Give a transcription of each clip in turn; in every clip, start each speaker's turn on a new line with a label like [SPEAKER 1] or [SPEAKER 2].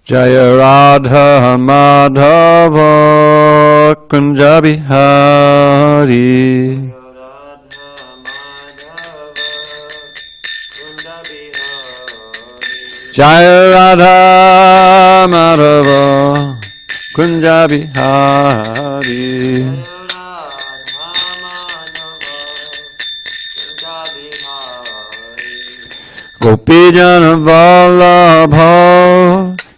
[SPEAKER 1] Jaya Radha Madhava Kunja Bihari. Jaya Radha Madhava Kunja Bihari. Gopijana Vallabha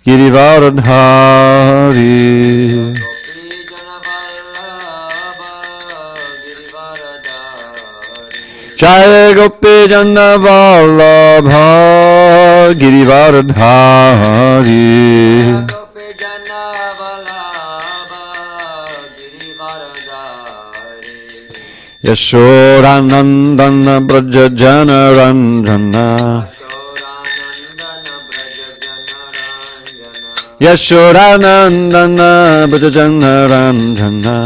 [SPEAKER 1] Girivaradhari. Jaya Gopijana Vallabha Girivaradhari. Yashodanandana Braja Jana Ranjana. Yashodanandana Braja Jana Ranjana.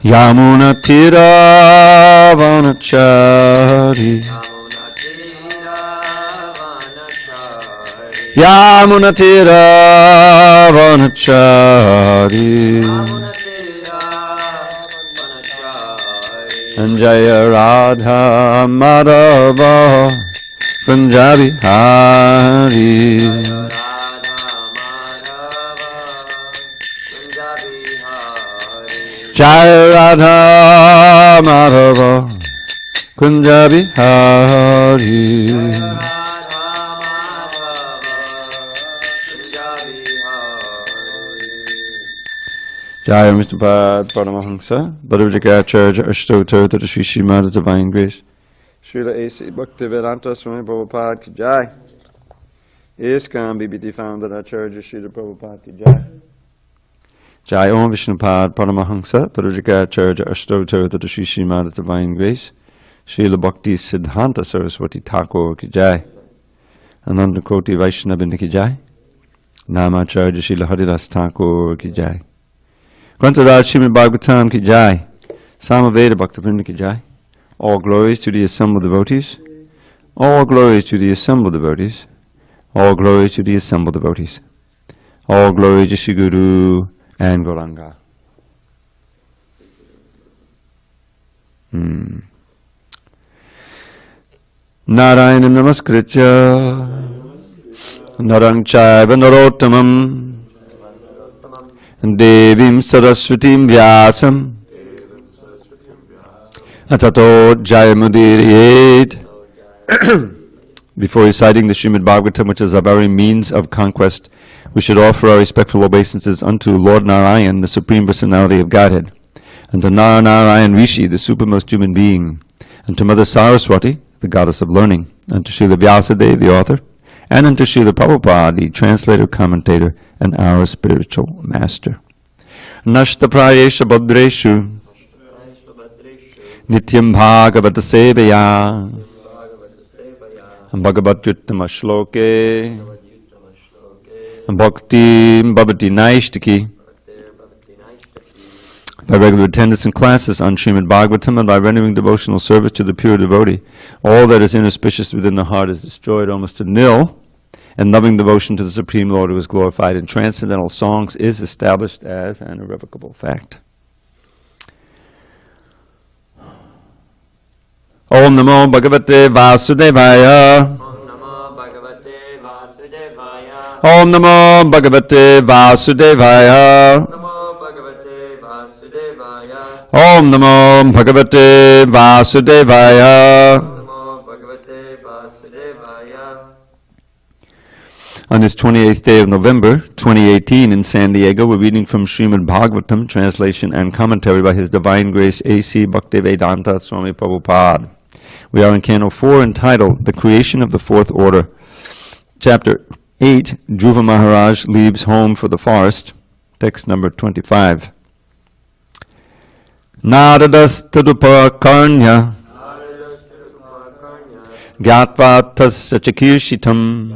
[SPEAKER 1] Yamuna Tira Vanachari. Yamuna Tira Vanachari. Jaya Radha Madhava Kunja Bihari. Jaya Radha Madhava Kunja Bihari. Jaya Mr. Paramahamsa, Bhadavajikacharya Ashtotar to Sri Srimad Divine Grace. Srila A.C. Bhaktivedanta Swami Prabhupada ki Jai. ISKCON BBT founder Acharya Srila Prabhupada ki Jai. Jai Om Vishnupad Paramahamsa, Bhadavajikacharya Ashtotar to Sri Srimad Divine Grace. Srila Bhakti Siddhanta Saraswati Thakur ki Jai. Ananda Koti Vaishnavindra ki Jai. Namacharya Srila Haridas Thakur ki Jai. Grantharaj Srimad Bhagavatam ki Jai. Samaveda Bhaktivinoda ki Jai. All glories to the assembled devotees. All glories to the assembled devotees. All glories to the assembled devotees. All glories to Shri Guru and Gauranga. Narayanam Namaskritya Narang Chaiva Narottamam Devim Saraswatim Vyasam Atato Jayamudiriyed. Before reciting the Srimad Bhagavatam, which is our very means of conquest, we should offer our respectful obeisances unto Lord Narayan, the Supreme Personality of Godhead, and to Narayan Rishi, the supermost human being, and to Mother Saraswati, the goddess of learning, and to Srila Vyasadeva, the author, and unto Srila Prabhupada, the translator, commentator, and our spiritual master. Nashta prayesha badreshu Nityam Bhagavata Sevaya Bhagavatyuttama Shloke Bhakti Bhavati Naishtaki. By regular attendance in classes on Srimad Bhagavatam and by rendering devotional service to the pure devotee, all that is inauspicious within the heart is destroyed almost to nil, and loving devotion to the Supreme Lord who is glorified in transcendental songs is established as an irrevocable fact. Om Namo Bhagavate Vasudevaya.
[SPEAKER 2] Om Namo Bhagavate Vasudevaya.
[SPEAKER 1] Om Namo Bhagavate Vasudevaya. Om Namo Bhagavate Vasudevaya. On this 28th day of November, 2018 in SanDiego, we're reading from Srimad Bhagavatam, translation and commentary by His Divine Grace A.C. Bhaktivedanta Swami Prabhupada. We are in Canto 4 entitled The Creation of the Fourth Order. Chapter 8, Dhruva Maharaj leaves home for the forest. Text number 25. Naradas tadupakarnya gyatva tasya chakirshitam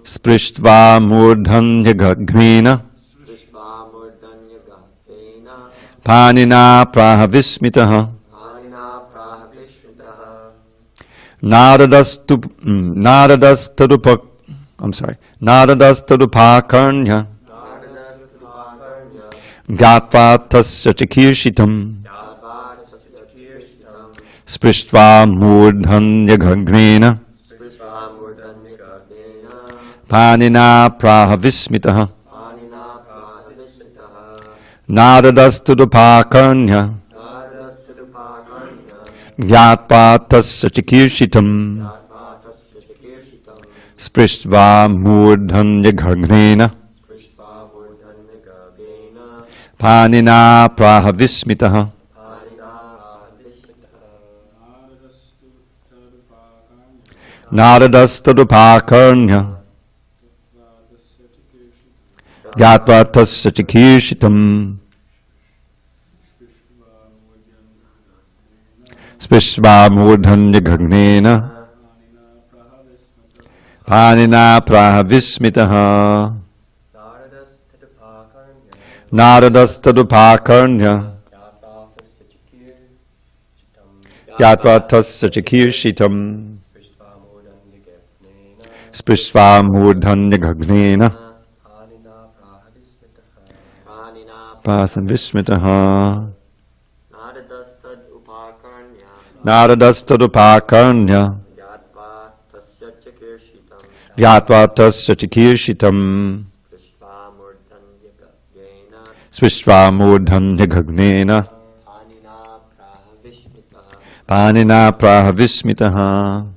[SPEAKER 1] sprishtva murdhanya ghagrena panina prahavismitaha Naradastadupakarnya Gatva tasya chakirshitam Sprishtva murdhanya ghagnena Panina prahavismitaha Naradastadupakarnya Gatva tasya chakirshitam Sprishtva murdhanya ghagnena Panina prahavismitaha Naradastadupakarnya Gatva tasya chakirshitam Sprishtva murdhanya ghagnena Panina prahavismitaha Naradastadupakarnya Gatva tasya chakirshitam Sprishtva murdhanya ghagnena Pasanvismitaha Naradastadupakarnya Gatva tasya chakirshitam Sprishtva murdhanya ghagnena Panina prahavismitaha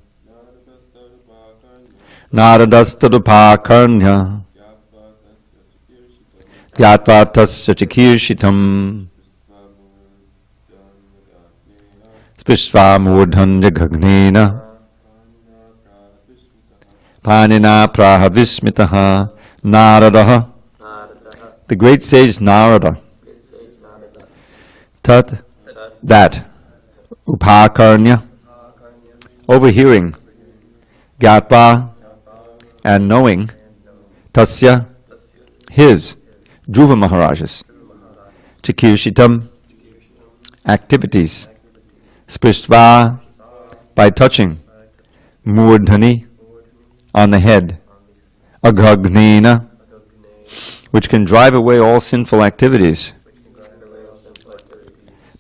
[SPEAKER 1] Naradastadupakarnya Gatva tasya chakirshitam Sprishtva murdhanya ghagnena Panina prahavismitaha Naradaha. The great sage Narada. Tat, that. Upakarnya, overhearing. Gatva, and knowing. Tasya, his. Dhruva Maharaj's. Chikirshitam, activities. Sprishtva, by touching. Murdhani, on the head. Aghagnena, which can drive away all sinful activities.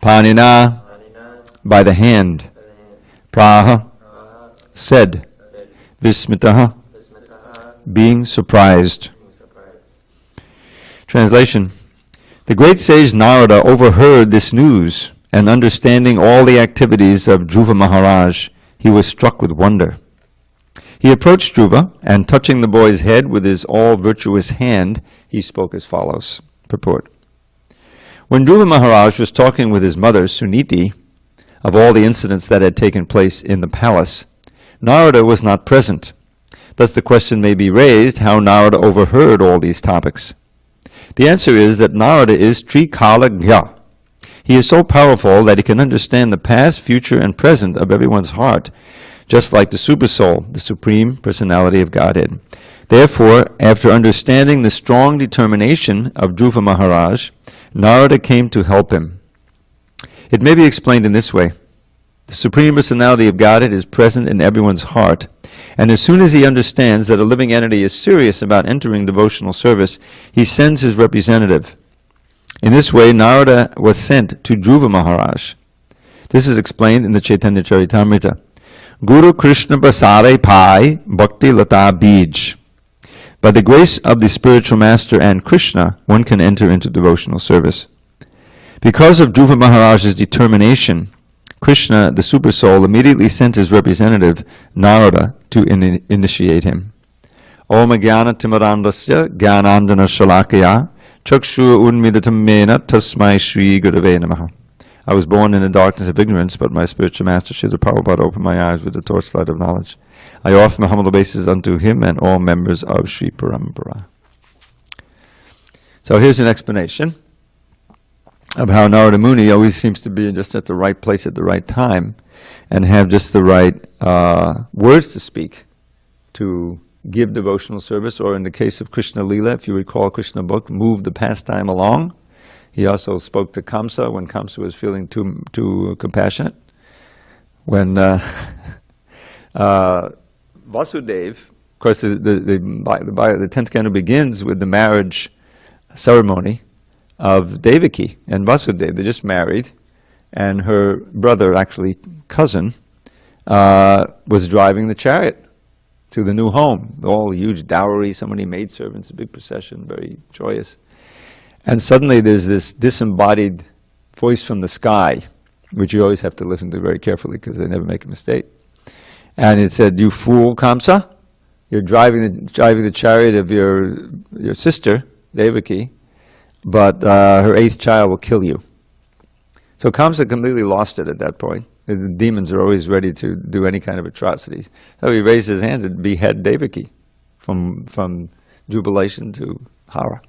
[SPEAKER 1] Panina, by the hand. Praha, said. Vismitaha, being surprised. Translation. The great sage Narada overheard this news, and understanding all the activities of Dhruva Maharaj, he was struck with wonder. He approached Dhruva, and touching the boy's head with his all-virtuous hand, he spoke as follows. Purport. When Dhruva Maharaj was talking with his mother, Suniti, of all the incidents that had taken place in the palace, Narada was not present. Thus the question may be raised how Narada overheard all these topics. The answer is that Narada is Trikalagya. He is so powerful that he can understand the past, future, and present of everyone's heart, just like the Supersoul, the Supreme Personality of Godhead. Therefore, after understanding the strong determination of Dhruva Maharaj, Narada came to help him. It may be explained in this way. The Supreme Personality of Godhead is present in everyone's heart, and as soon as he understands that a living entity is serious about entering devotional service, he sends his representative. In this way, Narada was sent to Dhruva Maharaj. This is explained in the Chaitanya Charitamrita. Guru Krishna Basare Pai Bhakti Lata Bij. By the grace of the spiritual master and Krishna, one can enter into devotional service. Because of Dhruva Maharaj's determination, Krishna, the Supersoul, immediately sent his representative, Narada, to initiate him. Om Jnana Timarandasya Jnanandana Shalakaya Chakshu Unmidatam Mena Tasmai Shri Gurave Namaha. I was born in the darkness of ignorance, but my spiritual master, Srila Prabhupada, opened my eyes with the torchlight of knowledge. I offer my humble obeisances unto him and all members of Sri Parampara. So here's an explanation of how Narada Muni always seems to be just at the right place at the right time and have just the right words to speak to give devotional service, or in the case of Krishna Lila, if you recall Krishna book, move the pastime along. He also spoke to Kamsa when Kamsa was feeling too compassionate. When Vasudeva, of course, the 10th canto begins with the marriage ceremony of Devaki and Vasudeva. They just married, and her brother, actually cousin, was driving the chariot to the new home. All huge dowry, so many maidservants, a big procession, very joyous. And suddenly there's this disembodied voice from the sky, which you always have to listen to very carefully because they never make a mistake. And it said, "You fool, Kamsa, you're driving the chariot of your sister, Devaki, but her 8th child will kill you." So Kamsa completely lost it at that point. The demons are always ready to do any kind of atrocities. So he raised his hands and behead Devaki from jubilation to horror.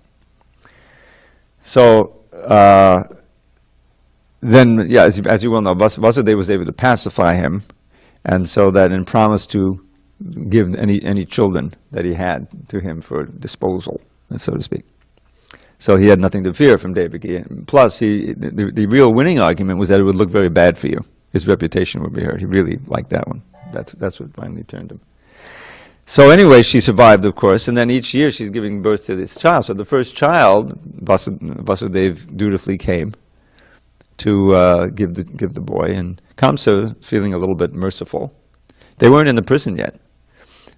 [SPEAKER 1] So then, yeah, as you well know, Vasudeva was able to pacify him, and so that in promise to give any children that he had to him for disposal, so to speak. So he had nothing to fear from Devaki. Plus, the real winning argument was that it would look very bad for you. His reputation would be hurt. He really liked that one. That's what finally turned him. So anyway, she survived, of course, and then each year she's giving birth to this child. So the first child, Vasudeva dutifully came to give the boy, and Kamsa, feeling a little bit merciful. They weren't in the prison yet.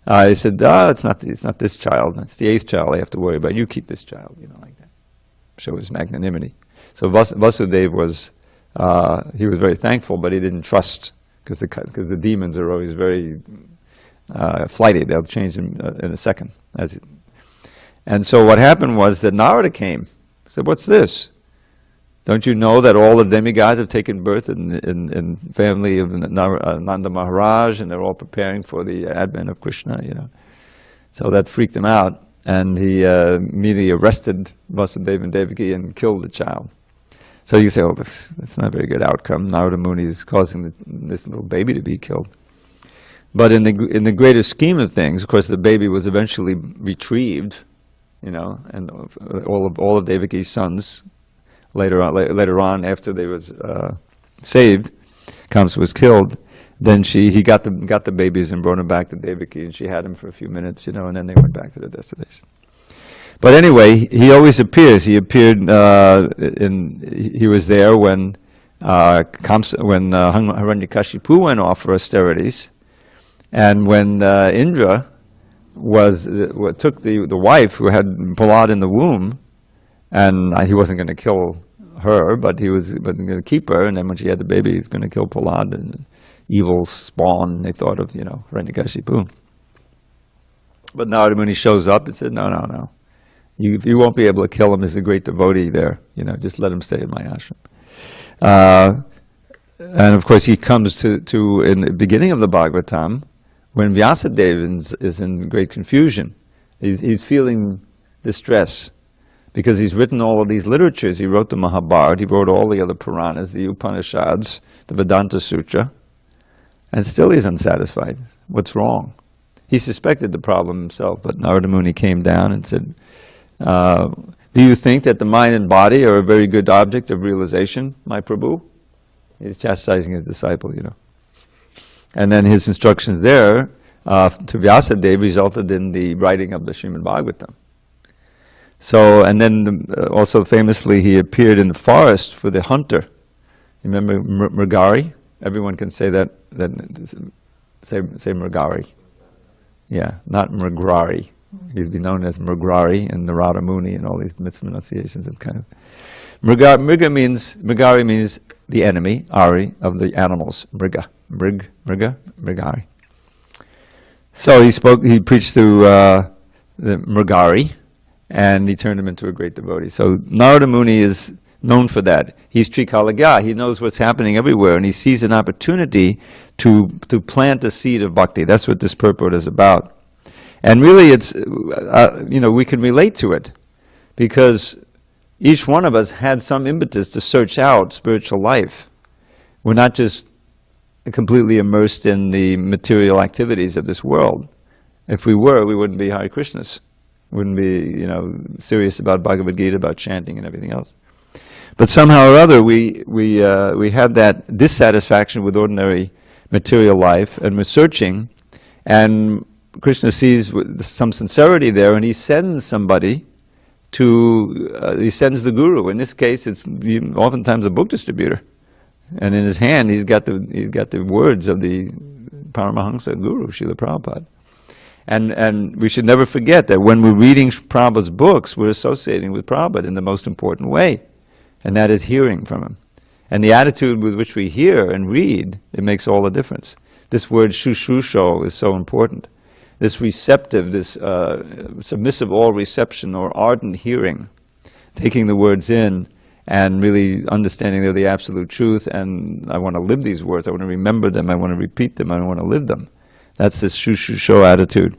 [SPEAKER 1] He said, it's not this child. It's the 8th child I have to worry about. You keep this child, like that. Show his magnanimity. So Vasudeva was very thankful, but he didn't trust because the demons are always very flighty. They'll change him in a second. And so what happened was that Narada came. He said, "What's this? Don't you know that all the demigods have taken birth in family of Nanda Maharaj, and they're all preparing for the advent of Krishna, So that freaked him out, and he immediately arrested Vasudeva and Devaki and killed the child. So you say, that's not a very good outcome. Narada Muni is causing this little baby to be killed. But in the greater scheme of things, of course, the baby was eventually retrieved, and all of Devaki's sons. Later on, after they was saved, Kamsa was killed. Then he got the babies and brought them back to Devaki, and she had them for a few minutes, and then they went back to their destination. But anyway, he always appears. He appeared he was there when Hiranyakashipu went off for austerities, and when Indra took the wife who had Prahlad in the womb. And he wasn't going to kill her, but he was going to keep her. And then when she had the baby, he's going to kill Prahlad, and evil spawn. They thought of, Hiranyakashipu. But Narada Muni shows up and said, no. You won't be able to kill him. He's a great devotee there. Just let him stay in my ashram. And of course, he comes to in the beginning of the Bhagavatam, when Vyasadeva is in great confusion. He's feeling distress, because he's written all of these literatures. He wrote the Mahabharata, he wrote all the other Puranas, the Upanishads, the Vedanta Sutra, and still he's unsatisfied. What's wrong? He suspected the problem himself, but Narada Muni came down and said, do you think that the mind and body are a very good object of realization, my Prabhu? He's chastising his disciple, And then his instructions there to Vyasadeva resulted in the writing of the Srimad Bhagavatam. So, and then also famously he appeared in the forest for the hunter. You remember Mrigari? Everyone can say that say Mrigari. Yeah, not Mrigrari. He's been known as Mrigrari and Narada Muni and all these mispronunciations of kind of. Mrigari means the enemy, Ari, of the animals. Mrigari. So he preached to the Mrigari, and he turned him into a great devotee. So Narada Muni is known for that. He's Trikalagya. He knows what's happening everywhere, and he sees an opportunity to plant the seed of bhakti. That's what this purport is about. And really, it's we can relate to it, because each one of us had some impetus to search out spiritual life. We're not just completely immersed in the material activities of this world. If we were, we wouldn't be Hare Krishnas. Wouldn't be, serious about Bhagavad Gita, about chanting and everything else. But somehow or other, we had that dissatisfaction with ordinary material life, and we're searching And Krishna sees some sincerity there, and he sends somebody to, he sends the guru. In this case, it's oftentimes a book distributor. And in his hand, he's got the words of the Paramahansa Guru, Srila Prabhupada. And we should never forget that when we're reading Prabhupada's books, we're associating with Prabhupada in the most important way, and that is hearing from him. And the attitude with which we hear and read, it makes all the difference. This word shushusho is so important. This receptive, this submissive all reception or ardent hearing, taking the words in and really understanding they're the absolute truth, and I want to live these words, I want to remember them, I want to repeat them, I want to live them. That's this shushusho attitude.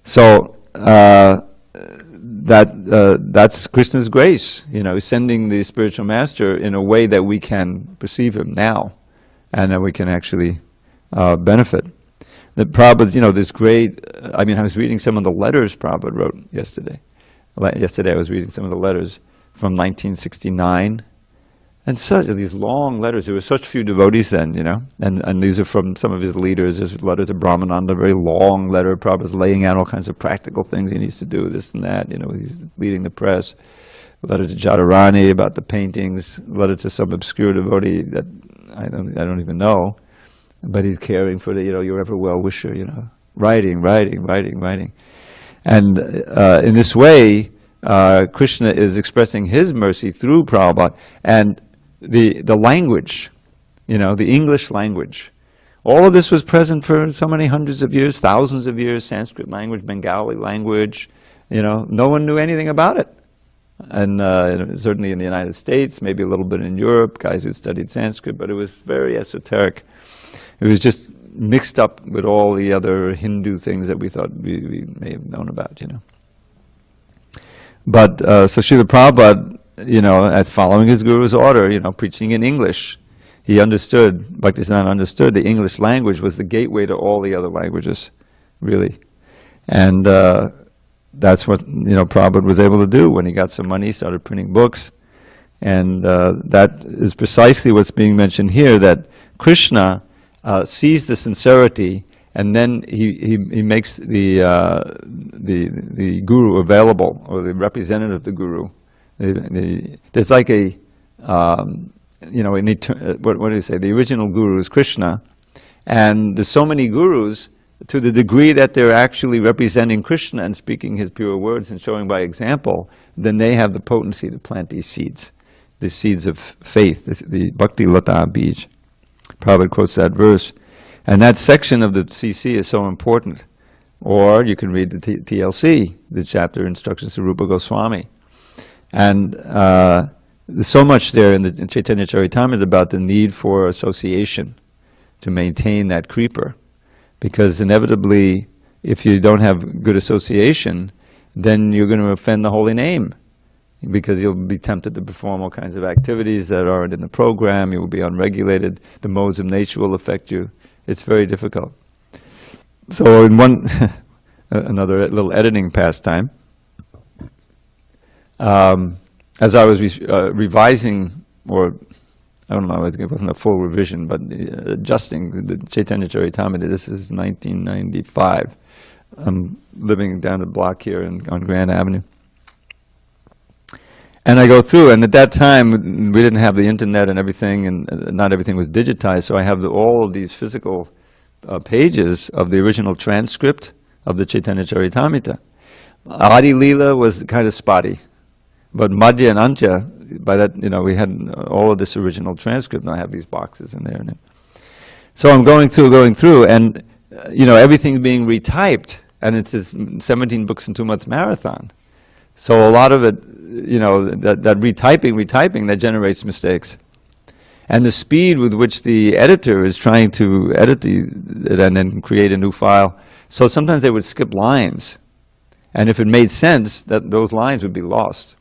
[SPEAKER 1] So that's Krishna's grace, sending the spiritual master in a way that we can perceive him now, and that we can actually benefit. The Prabhupada, this great, I was reading some of the letters Prabhupada wrote yesterday. Yesterday I was reading some of the letters from 1969. And such these long letters. There were such few devotees then, and these are from some of his leaders. There's a letter to Brahmananda, a very long letter. Prabhupada's laying out all kinds of practical things he needs to do, this and that. He's leading the press. A letter to Jadharani about the paintings. A letter to some obscure devotee that I don't even know, but he's caring for the your ever well wisher. Writing. And in this way, Krishna is expressing his mercy through Prabhupada, and the language, the English language. All of this was present for so many hundreds of years, thousands of years, Sanskrit language, Bengali language, no one knew anything about it. And certainly in the United States, maybe a little bit in Europe, guys who studied Sanskrit, but it was very esoteric. It was just mixed up with all the other Hindu things that we thought we may have known about, But, so Srila Prabhupada, as following his guru's order, preaching in English, he understood, Bhaktisiddhanta understood the English language was the gateway to all the other languages, really. And that's what, Prabhupada was able to do. When he got some money, he started printing books. And that is precisely what's being mentioned here, that Krishna sees the sincerity, and then he makes the guru available, or the representative of the guru. There's like a, what do you say? The original guru is Krishna, and there's so many gurus to the degree that they're actually representing Krishna and speaking his pure words and showing by example. Then they have the potency to plant these seeds of faith, the bhakti lata bij. Prabhupada quotes that verse. And that section of the CC is so important. Or you can read the TLC, the chapter Instructions to Rupa Goswami. And there's so much there in Chaitanya Charitamrita about the need for association to maintain that creeper. Because inevitably, if you don't have good association, then you're going to offend the holy name. Because you'll be tempted to perform all kinds of activities that aren't in the program, you will be unregulated, the modes of nature will affect you. It's very difficult. So in one, another little editing pastime, as I was revising, or I don't know, it wasn't a full revision, but adjusting the Chaitanya Charitamrita, this is 1995. I'm living down the block here on Grand Avenue. And I go through, and at that time, we didn't have the internet and everything, and not everything was digitized, so I have all of these physical pages of the original transcript of the Chaitanya Charitamrita. Adi Leela was kind of spotty, but Madhya and Antya, by that, we had all of this original transcript, and I have these boxes in there. So I'm going through, and everything's being retyped, and it's this 17 books in 2 months marathon. So a lot of it, that retyping, that generates mistakes. And the speed with which the editor is trying to edit it and then create a new file. So sometimes they would skip lines. And if it made sense, those lines would be lost.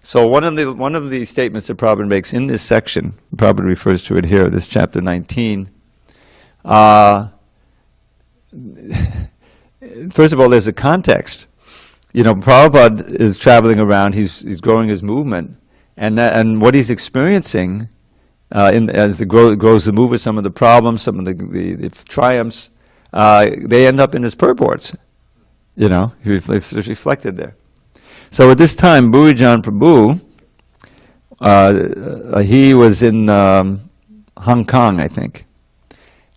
[SPEAKER 1] So one of the statements that Prabhupada makes in this section, Prabhupada refers to it here, this chapter 19. First of all, there's a context. Prabhupada is traveling around, he's growing his movement, and what he's experiencing as grows the movement, some of the problems, some of the triumphs, they end up in his purports. You know, it's reflected there. So at this time, Bhuijan Prabhu, he was in Hong Kong, I think.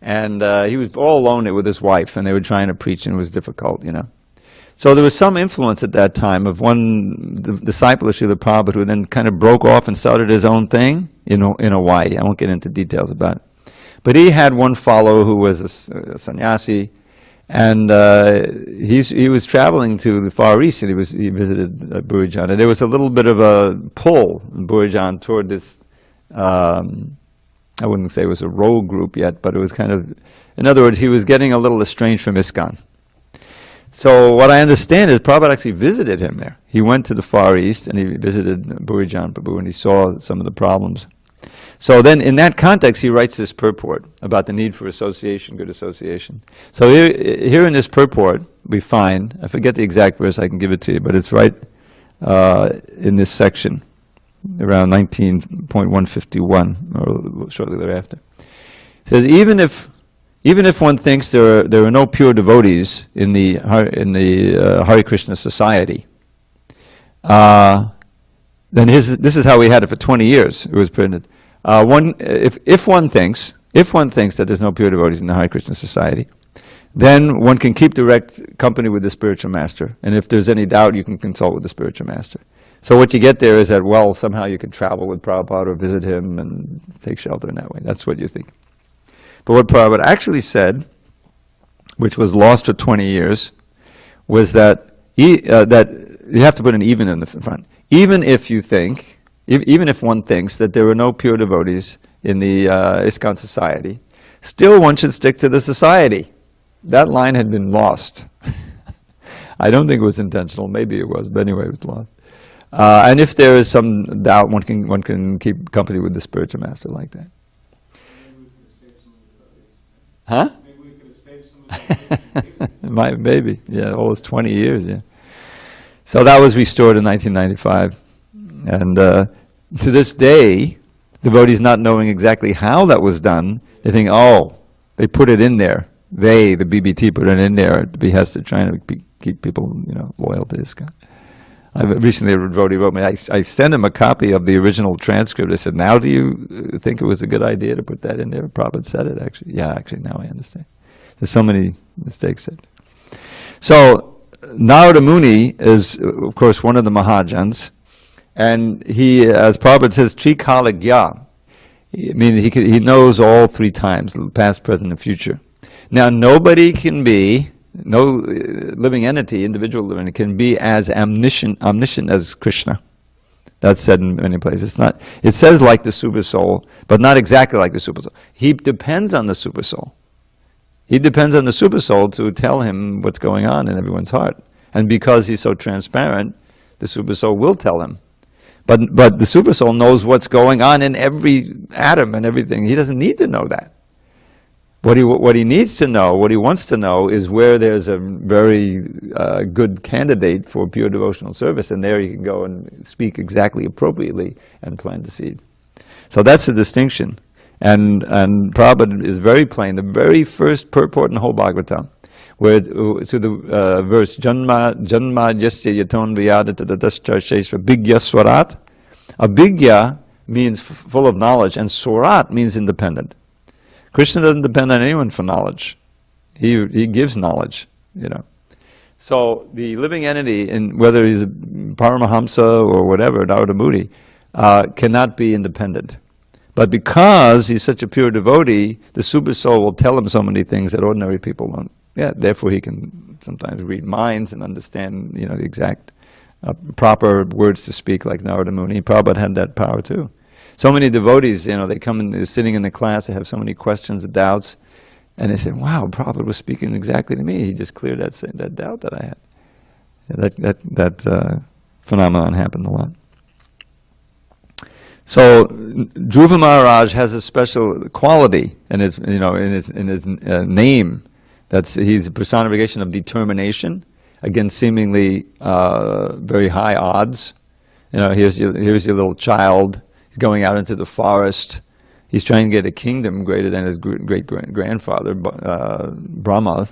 [SPEAKER 1] And he was all alone with his wife, and they were trying to preach, and it was difficult, you know. So there was some influence at that time of one disciple of Srila Prabhupada who then kind of broke off and started his own thing in Hawaii. I won't get into details about it. But he had one follower who was a sannyasi, and he was traveling to the Far East, and he visited Bhuijan. And there was a little bit of a pull in Bhuijan toward this, I wouldn't say it was a rogue group yet, but it was kind of, in other words, he was getting a little estranged from ISKCON. So what I understand is Prabhupada actually visited him there. He went to the Far East and he visited Bhuijan Prabhu and he saw some of the problems. So then in that context he writes this purport about the need for association, good association. So here in this purport we find, I forget the exact verse, I can give it to you, but it's right in this section, around 19.151 or shortly thereafter. It says, even if one thinks there are no pure devotees in the Hare Krishna society, then this is how we had it for 20 years. It was printed. If one thinks that there's no pure devotees in the Hare Krishna society, then one can keep direct company with the spiritual master. And if there's any doubt, you can consult with the spiritual master. So what you get there is that, well, somehow you can travel with Prabhupada or visit him and take shelter in that way. That's what you think. But what Prabhupada actually said, which was lost for 20 years, was that that you have to put an even in the front. Even if you think, even if one thinks that there are no pure devotees in the ISKCON society, still one should stick to the society. That line had been lost. I don't think it was intentional. Maybe it was, but anyway, it was lost. And if there is some doubt, one can keep company with the spiritual master like that. Huh?
[SPEAKER 3] Maybe we could have saved some of
[SPEAKER 1] Maybe, yeah, all those 20 years, yeah. So that was restored in 1995. And to this day, devotees not knowing exactly how that was done, they think, oh, they put it in there. The BBT put it in there at the behest of trying to keep people, loyal to ISKCON. Recently a devotee wrote me, I sent him a copy of the original transcript. I said, now do you think it was a good idea to put that in there? Prabhupada said it, actually. Yeah, actually, now I understand. There's so many mistakes said. So, Narada Muni is, of course, one of the Mahajans. And he, as Prabhupada says, Trikala Gya. I mean, he knows all three times, past, present, and future. Now, nobody can be, no living entity, individual living entity, can be as omniscient as Krishna. That's said in many places. It says like the super soul, but not exactly like the super soul. He depends on the super soul. He depends on the super soul to tell him what's going on in everyone's heart. And because he's so transparent, the super soul will tell him. But the super soul knows what's going on in every atom and everything. He doesn't need to know that. What he needs to know, what he wants to know, is where there's a very good candidate for pure devotional service, and there he can go and speak exactly appropriately and plant the seed. So that's the distinction. And Prabhupada is very plain. The very first purport in the whole Bhagavatam, where to the verse Janma yasya yaton vyadata tadascha shesva bhigya swarat. Abhigya means full of knowledge, and swarat means independent. Krishna doesn't depend on anyone for knowledge. He gives knowledge, So the living entity, whether he's a Paramahamsa or whatever, Narada Muni, cannot be independent. But because he's such a pure devotee, the super soul will tell him so many things that ordinary people don't. Yeah, therefore he can sometimes read minds and understand, the exact proper words to speak like Narada Muni. Prabhupada had that power too. So many devotees, they come and they're sitting in the class, they have so many questions and doubts, and they say, wow, Prabhupada was speaking exactly to me. He just cleared that doubt that I had. That phenomenon happened a lot. So Dhruva Maharaj has a special quality in his name. He's a personification of determination against seemingly very high odds. Here's your little child. He's going out into the forest, He's trying to get a kingdom greater than his great-grandfather, Brahma.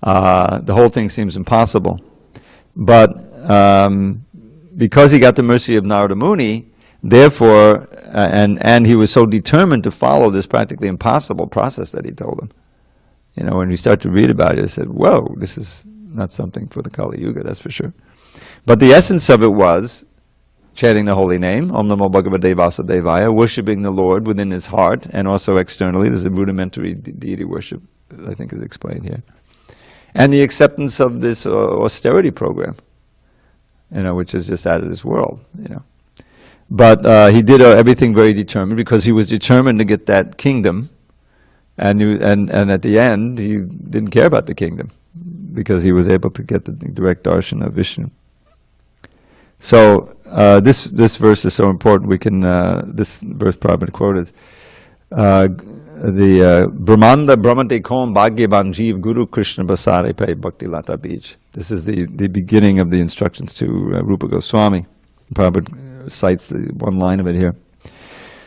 [SPEAKER 1] The whole thing seems impossible. But because he got the mercy of Narada Muni, therefore, and he was so determined to follow this practically impossible process that he told him. You know, when you start to read about it, I said, whoa, this is not something for the Kali Yuga, that's for sure. But the essence of it was chanting the holy name, Om Namo Bhagavate Vasudevaya, worshiping the Lord within his heart and also externally. There's a rudimentary deity worship, I think is explained here. And the acceptance of this austerity program, you know, which is just out of this world, you know. But he did everything very determined because he was determined to get that kingdom. And at the end, he didn't care about the kingdom because he was able to get the direct darshan of Vishnu. So this verse is so important. We can this verse Prabhupada quoted the Brahmanda Brahmate Kom Bhagyavan Jeev Guru Krishna Basare Pe Bhakti Lata Bij. This is the beginning of the instructions to Rupa Goswami. Prabhupada cites one line of it here.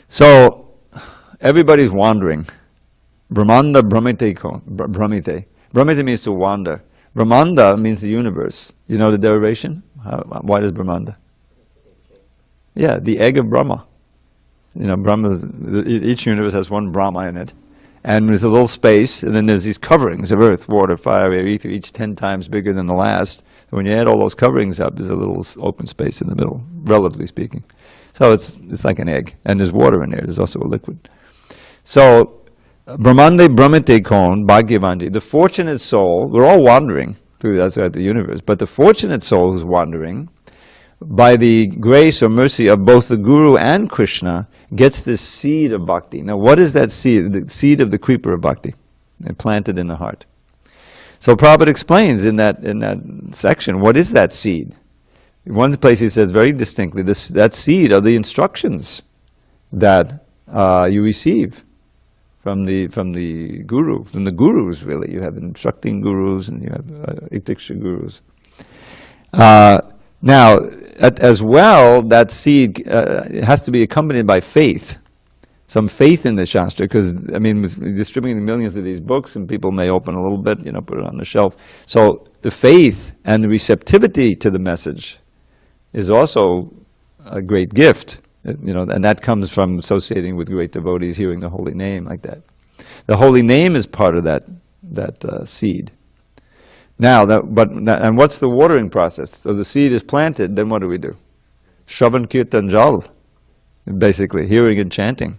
[SPEAKER 1] So everybody's wandering. Brahmanda Brahmate Kom Brahmite. Brahmite means to wander. Brahmanda means the universe. You know the derivation? Why does Brahmanda? Yeah, the egg of Brahma. You know, each universe has one Brahma in it. And there's a little space, and then there's these coverings of earth, water, fire, air, ether, each 10 times bigger than the last. So when you add all those coverings up, there's a little open space in the middle, relatively speaking. So it's like an egg. And there's water in there. There's also a liquid. So, Brahmande Brahmate Kon Bhagyavanji, the fortunate soul, we're all wandering throughout the universe, but the fortunate soul who's wandering, by the grace or mercy of both the Guru and Krishna, gets this seed of bhakti. Now what is that seed? The seed of the creeper of bhakti, planted in the heart. So Prabhupada explains in that section, what is that seed? In one place he says very distinctly, that seed are the instructions that you receive from the guru, from the gurus really. You have instructing gurus and you have Itiksha gurus. Now, as well, that seed has to be accompanied by faith, some faith in the Shastra, because, I mean, distributing millions of these books, and people may open a little bit, you know, put it on the shelf. So the faith and the receptivity to the message is also a great gift. You know, and that comes from associating with great devotees, hearing the holy name like that. The holy name is part of that seed. Now, and what's the watering process? So the seed is planted, then what do we do? Shravan Kirtan Jal, basically, hearing and chanting.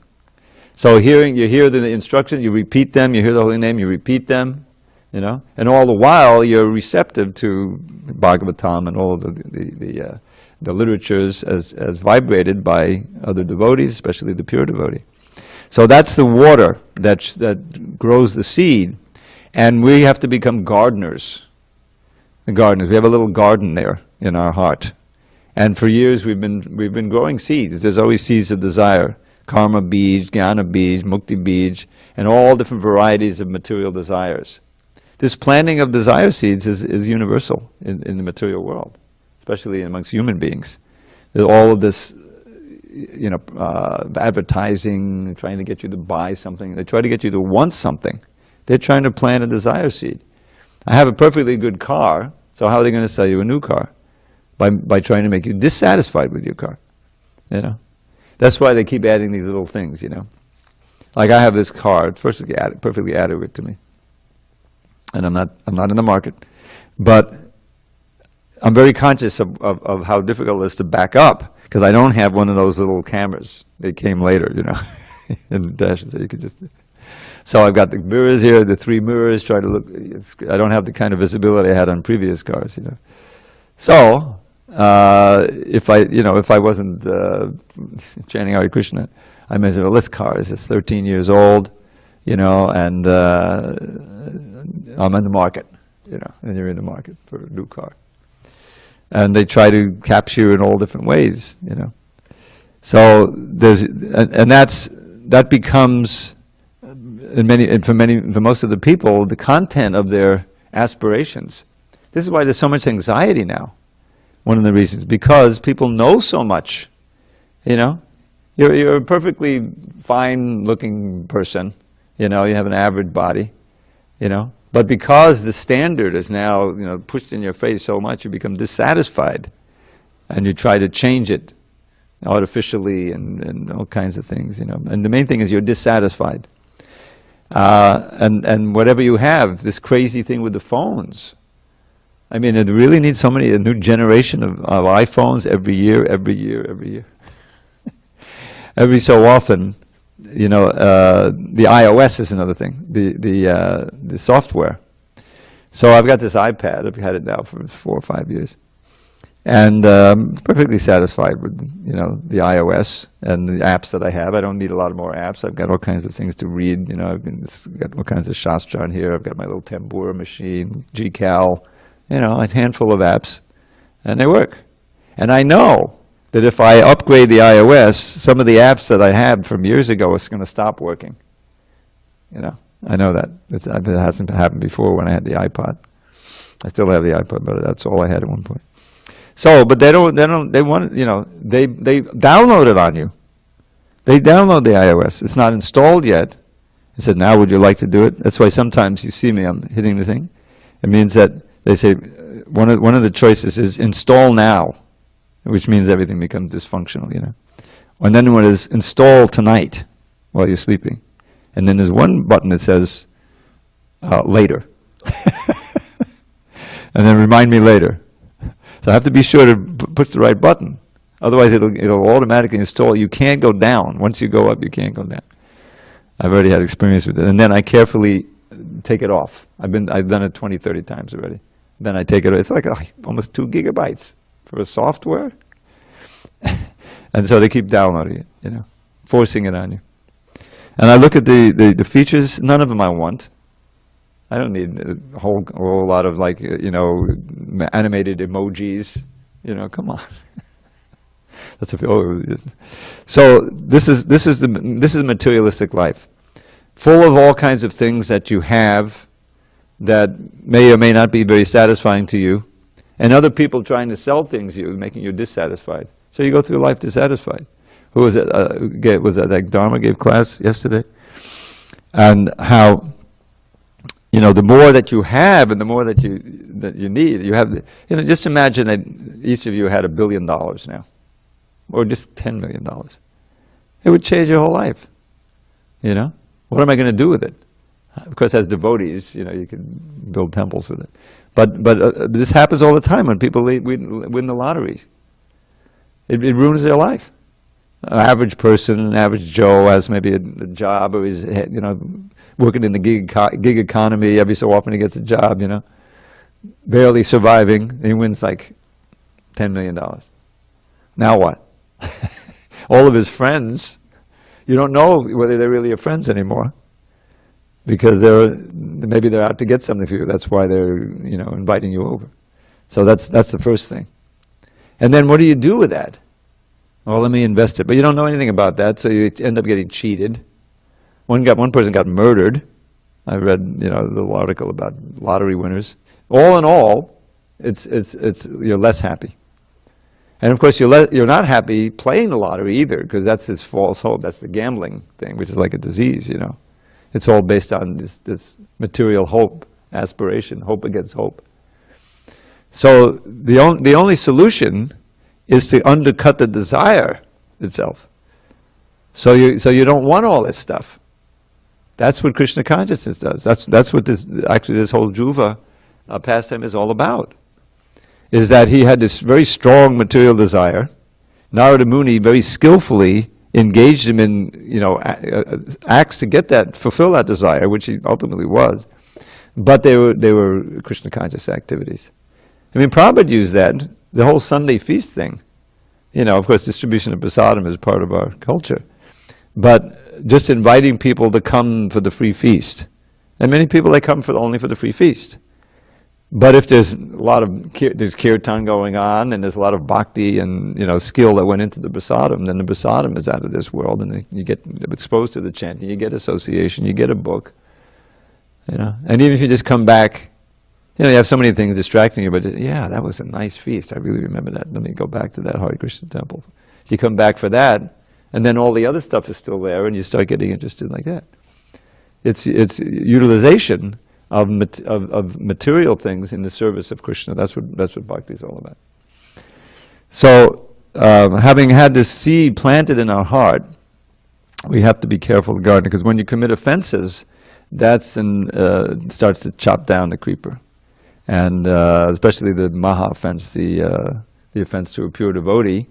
[SPEAKER 1] So you hear the instructions, you repeat them, you hear the holy name, you repeat them, you know, and all the while you're receptive to Bhagavatam and all of the literatures as vibrated by other devotees, especially the pure devotee. So that's the water that grows the seed, and we have to become gardeners. The gardeners. We have a little garden there in our heart, and for years we've been growing seeds. There's always seeds of desire: karma bij, jnana bij, mukti bij, and all different varieties of material desires. This planting of desire seeds is universal in the material world, especially amongst human beings. There's all of this, you know, advertising, trying to get you to buy something. They try to get you to want something. They're trying to plant a desire seed. I have a perfectly good car, so how are they going to sell you a new car? By trying to make you dissatisfied with your car, you know. That's why they keep adding these little things, you know. Like I have this car, it's perfectly adequate to me, and I'm not in the market, but I'm very conscious of how difficult it is to back up, because I don't have one of those little cameras. They came later, you know, in the dash, so you could just... So I've got the mirrors here, the 3 mirrors, try to look... I don't have the kind of visibility I had on previous cars, you know. So, if I wasn't chanting Hare Krishna, I mentioned, well, this car is just 13 years old, you know, and I'm in the market, you know, and you're in the market for a new car. And they try to capture you in all different ways, you know. So that becomes, for most of the people, the content of their aspirations. This is why there's so much anxiety now. One of the reasons, because people know so much, you know. You're a perfectly fine-looking person. You know, you have an average body. You know, but because the standard is now, you know, pushed in your face so much, you become dissatisfied, and you try to change it artificially and all kinds of things. You know, and the main thing is you're dissatisfied. And whatever you have, this crazy thing with the phones. I mean, it really needs a new generation of iPhones every year. Every so often, you know, the iOS is another thing, the software. So I've got this iPad, I've had it now for 4 or 5 years. And perfectly satisfied with, you know, the iOS and the apps that I have. I don't need a lot more apps. I've got all kinds of things to read. You know, I've got all kinds of Shastra on here. I've got my little Tambura machine, GCal, you know, a handful of apps, and they work. And I know that if I upgrade the iOS, some of the apps that I had from years ago is going to stop working. You know, I know that. It hasn't happened before when I had the iPod. I still have the iPod, but that's all I had at one point. So, but they want, you know, they download it on you. They download the iOS. It's not installed yet. I said, now would you like to do it? That's why sometimes you see me, I'm hitting the thing. It means that they say, one of the choices is install now, which means everything becomes dysfunctional, you know. And then one is install tonight while you're sleeping. And then there's one button that says later. And then remind me later. So I have to be sure to push the right button. Otherwise it'll automatically install. You can't go down. Once you go up, you can't go down. I've already had experience with it. And then I carefully take it off. I've done it 20, 30 times already. Then I take it, it's like almost 2 gigabytes for a software. And so they keep downloading it, you know, forcing it on you. And I look at the features, none of them I want. I don't need a whole lot of, like, you know, animated emojis. You know, come on. So this is materialistic life, full of all kinds of things that you have that may or may not be very satisfying to you, and other people trying to sell things to you, making you dissatisfied. So you go through life dissatisfied. Who was it? Was that like Dharma gave class yesterday? And how, you know, the more that you have and the more that you need, you have, you know, just imagine that each of you had $1 billion now, or just $10 million. It would change your whole life, you know? What am I going to do with it? Of course, as devotees, you know, you can build temples with it. But this happens all the time when people win the lottery. It ruins their life. An average person, an average Joe, has maybe a job, or is, you know, working in the gig economy. Every so often he gets a job, you know, barely surviving. And he wins like $10 million. Now what? All of his friends, you don't know whether they're really your friends anymore, because maybe they're out to get something for you. That's why they're, you know, inviting you over. So that's the first thing. And then what do you do with that? Well, let me invest it. But you don't know anything about that, so you end up getting cheated. One person got murdered. I read, you know, a little article about lottery winners. All in all, you're less happy. And of course, you're not happy playing the lottery either, because that's this false hope. That's the gambling thing, which is like a disease, you know. It's all based on this material hope, aspiration, hope against hope. So the only solution is to undercut the desire itself. So you don't want all this stuff. That's what Krishna consciousness does. That's what this whole Dhruva pastime is all about. Is that he had this very strong material desire. Narada Muni very skillfully engaged him in, you know, acts to fulfill that desire, which he ultimately was. But they were Krishna conscious activities. I mean, Prabhupada used that, the whole Sunday feast thing. You know, of course, distribution of prasadam is part of our culture. But just inviting people to come for the free feast. And many people, they come only for the free feast. But if there's there's kirtan going on, and there's a lot of bhakti and, you know, skill that went into the prasadam, then the prasadam is out of this world, and you get exposed to the chanting, you get association, you get a book, you know. And even if you just come back, you know, you have so many things distracting you, but yeah, that was a nice feast. I really remember that. Let me go back to that Hare Krishna temple. So you come back for that, And then all the other stuff is still there, and you start getting interested like that. It's utilization of material things in the service of Krishna. That's what bhakti is all about. So, having had this seed planted in our heart, we have to be careful of the garden, because when you commit offenses, that's starts to chop down the creeper, and especially the maha offense, the offense to a pure devotee,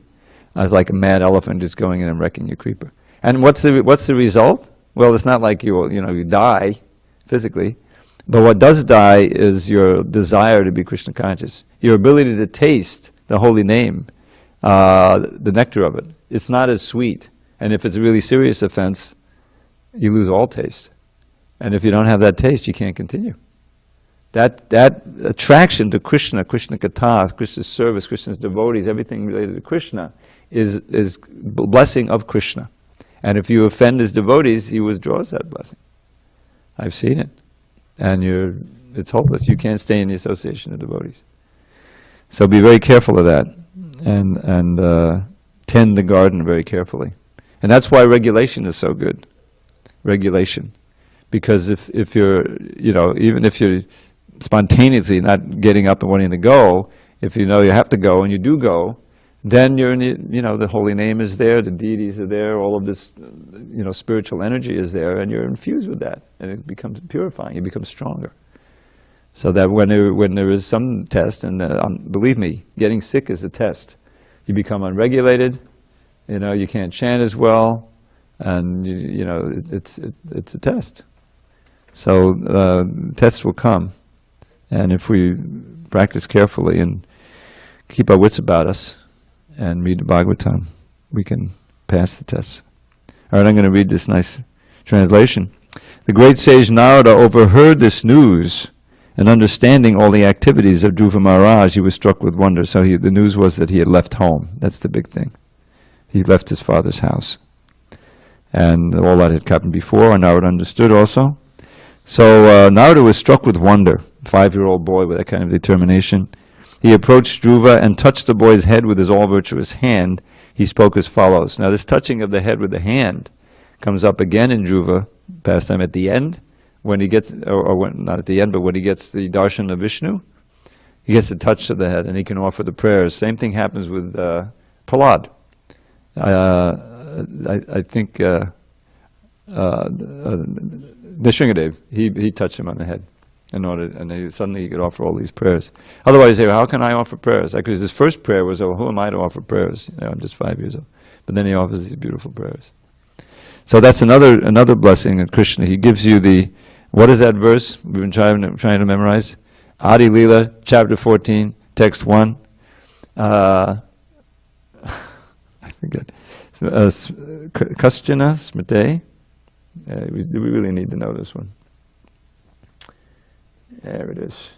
[SPEAKER 1] is like a mad elephant just going in and wrecking your creeper. And what's the result? Well, it's not like you die physically, but what does die is your desire to be Krishna conscious, your ability to taste the holy name, the nectar of it. It's not as sweet, and if it's a really serious offense, you lose all taste. And if you don't have that taste, you can't continue. That attraction to Krishna, Krishna Katha, Krishna's service, Krishna's devotees, everything related to Krishna, is blessing of Krishna. And if you offend his devotees, he withdraws that blessing. I've seen it. And it's hopeless. You can't stay in the association of devotees. So be very careful of that, and tend the garden very carefully. And that's why regulation is so good. Regulation. Because if you're, even if you're spontaneously not getting up and wanting to go, if you know you have to go and you do go, then you're in the holy name is there, the deities are there, all of this, spiritual energy is there, and you're infused with that, and it becomes purifying, you become stronger. So that when there is some test, and believe me, getting sick is a test. You become unregulated, you can't chant as well, and it's a test. So tests will come, and if we practice carefully and keep our wits about us and read the Bhagavatam, we can pass the tests. All right, I'm going to read this nice translation. The great sage Narada overheard this news, and understanding all the activities of Dhruva Maharaj, he was struck with wonder. So the news was that he had left home. That's the big thing. He left his father's house. And all that had happened before, and Narada understood also. So Narada was struck with wonder, 5-year-old boy with that kind of determination. He approached Dhruva and touched the boy's head with his all-virtuous hand. He spoke as follows. Now this touching of the head with the hand comes up again in Dhruva pastime at the end, when he gets, not at the end, but when he gets the darshan of Vishnu, he gets the touch of the head and he can offer the prayers. Same thing happens with Prahlad. I think Nrsingadev, he touched him on the head and suddenly he could offer all these prayers. Otherwise, they say, how can I offer prayers? Because his first prayer was, who am I to offer prayers? I'm just 5 years old. But then he offers these beautiful prayers. So that's another blessing of Krishna. He gives you what is that verse we've been trying to memorize? Adi Leela, chapter 14, text 1. I forget. Kaschana Smrite. We really need to know this one. There it is.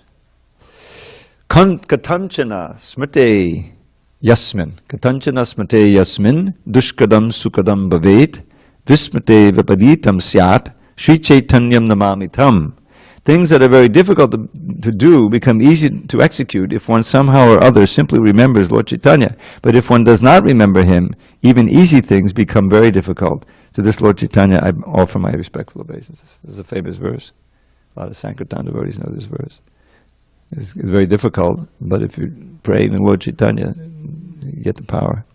[SPEAKER 1] Katanchana Smrite Yasmin. Katanchana Smrite Yasmin. Dushkadam Sukadam Bhavet. Vismrite Vipaditam Syat. Sri Chaitanyam Namamitam. Things that are very difficult to do become easy to execute if one somehow or other simply remembers Lord Chaitanya. But if one does not remember him, even easy things become very difficult. To this Lord Chaitanya I offer my respectful obeisances. This is a famous verse. A lot of Sankirtan devotees know this verse. It's very difficult, but if you pray to Lord Chaitanya, you get the power.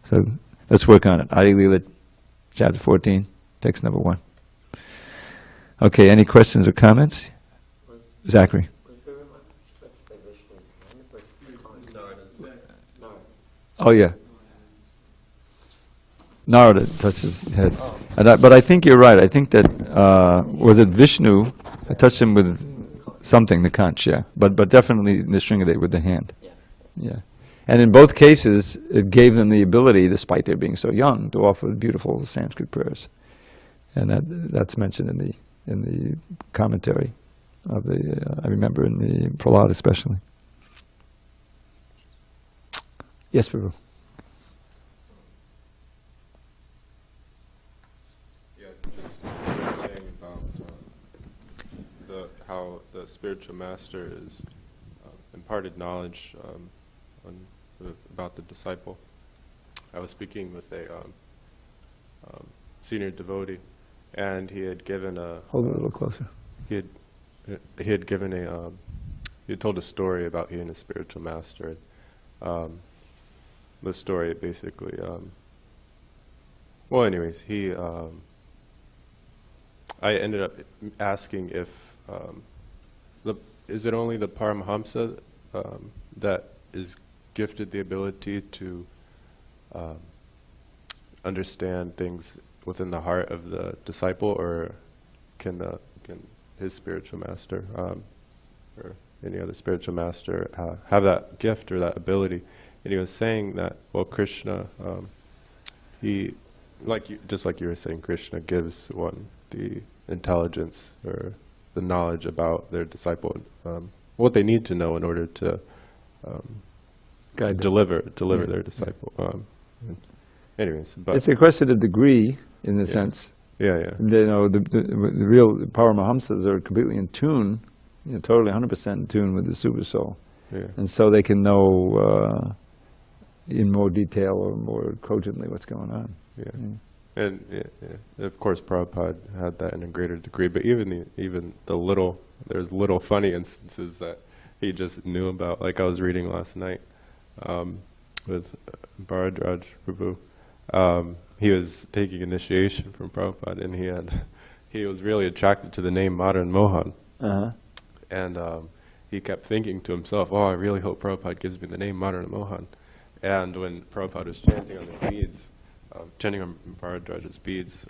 [SPEAKER 1] So let's work on it. Adi Leela, chapter 14, text number 1. Okay, any questions or comments? Zachary. Oh yeah. Narada touched his head. But I think you're right. I think that, was it Vishnu? I touched him with something, the conch, yeah. But definitely Nrsingadev with the hand. Yeah. And in both cases, it gave them the ability, despite their being so young, to offer beautiful Sanskrit prayers. And that's mentioned in the commentary of I remember in the Prahlad especially. Yes, Prabhu.
[SPEAKER 4] Yeah, just saying about how the spiritual master is imparted knowledge about the disciple. I was speaking with senior devotee, and he had given a
[SPEAKER 1] Hold it a little closer.
[SPEAKER 4] he had given a he had told a story about he and his spiritual master. The story basically, well, anyways, I ended up asking if is it only the Paramahamsa that is gifted the ability to understand things within the heart of the disciple, or can his spiritual master or any other spiritual master have that gift or that ability? And he was saying that, well, Krishna, he, just like you were saying, Krishna gives one the intelligence or the knowledge about their disciple, what they need to know in order to deliver their disciple. Anyways, but
[SPEAKER 1] It's a question of degree, in a sense.
[SPEAKER 4] yeah.
[SPEAKER 1] You know, the real Paramahamsas are completely in tune, you know, totally 100% in tune with the Super Soul.
[SPEAKER 4] Yeah.
[SPEAKER 1] And so they can know in more detail or more cogently what's going on.
[SPEAKER 4] Yeah. And of course, Prabhupada had that in a greater degree. But even there's little funny instances that he just knew about. Like I was reading last night with Dravida Prabhu. He was taking initiation from Prabhupada, and he was really attracted to the name Madan Mohan. And he kept thinking to himself, "Oh, I really hope Prabhupada gives me the name Madan Mohan." And when Prabhupada was chanting on the beads, chanting on Bharadraja's beads,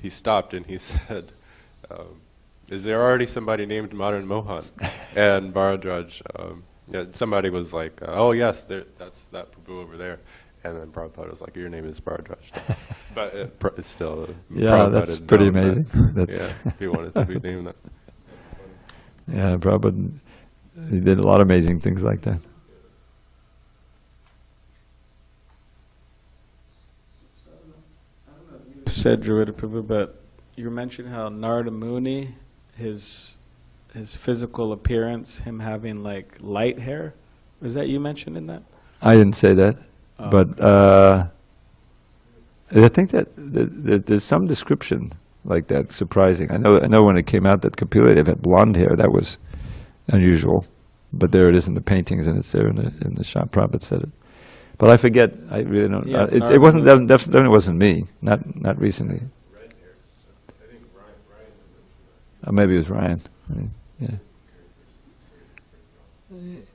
[SPEAKER 4] he stopped and he said, "Is there already somebody named Madan Mohan?" And Bharadraj, somebody was like, "Oh yes, that's that Prabhu over there." And then Prabhupada was like, "Your name is Bharadraj." But it's still,
[SPEAKER 1] Yeah,
[SPEAKER 4] Prabhupada
[SPEAKER 1] that's
[SPEAKER 4] didn't
[SPEAKER 1] pretty
[SPEAKER 4] know
[SPEAKER 1] amazing.
[SPEAKER 4] that. Yeah, he wanted to be named that.
[SPEAKER 1] Yeah, Prabhupada, he did a lot of amazing things like that.
[SPEAKER 5] Said Dravida Prabhu, but you mentioned how Narada Muni, his physical appearance, him having like light hair. Was that you mentioned in that?
[SPEAKER 1] I didn't say that,
[SPEAKER 5] Oh,
[SPEAKER 1] but I think that there's some description like that surprising. I know when it came out that Kapila had blonde hair, that was unusual. But there it is in the paintings, and it's there in the shop. Prabhupada said it. But I forget. I really don't.
[SPEAKER 5] Yeah,
[SPEAKER 1] It wasn't definitely wasn't me. Not recently. Or maybe it was Ryan. Yeah.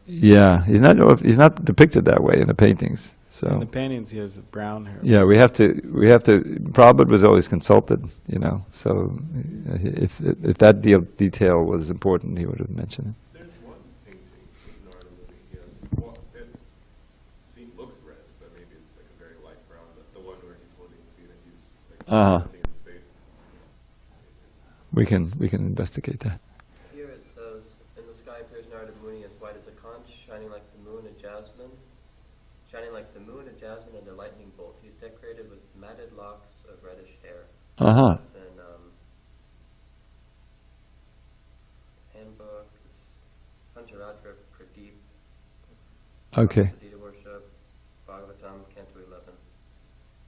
[SPEAKER 1] Yeah, he's not depicted that way in the paintings. So
[SPEAKER 5] in the paintings, he has brown hair.
[SPEAKER 1] yeah, we have to. Prabhupada was always consulted, you know. So if that detail was important, he would have mentioned it.
[SPEAKER 4] There's one painting of Narada Muni. It looks red, but maybe it's like a very light brown. The one where he's holding his feet and he's like dancing in space.
[SPEAKER 1] We can investigate that.
[SPEAKER 2] Here it says, in the sky appears Narada Muni as white as a conch, shining like the moon, a jasmine. Shining like the moon, a jasmine, and a lightning bolt. He's decorated with matted locks of reddish hair. It's in handbooks, Pancharadra Pradeep.
[SPEAKER 1] Okay.
[SPEAKER 2] Sadhita Worship, Bhagavatam, Canto 11.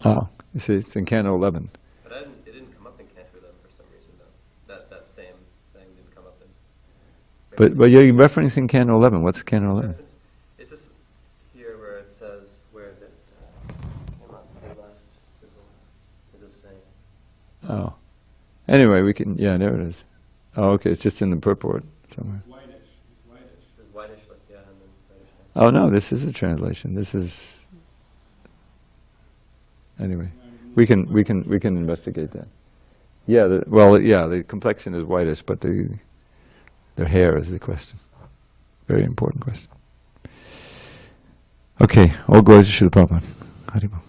[SPEAKER 1] Oh, you see, it's in Canto 11.
[SPEAKER 2] But it didn't come up in Canto 11 for some reason, though. That same thing didn't come up in.
[SPEAKER 1] But you're referencing Canto 11. What's Canto 11?
[SPEAKER 2] It's just here where it says where that came up the last. Is this saying?
[SPEAKER 1] Oh. Anyway, we can. Yeah, there it is. Oh, okay. It's just in the purport somewhere.
[SPEAKER 3] Whitish.
[SPEAKER 2] It's whitish, like and then reddish.
[SPEAKER 1] Oh no, this is a translation. This is. Anyway, we can investigate that. Yeah. The complexion is whitish, but their hair is the question. Very important question. Okay, all glories to Srila Prabhupada. Haribol.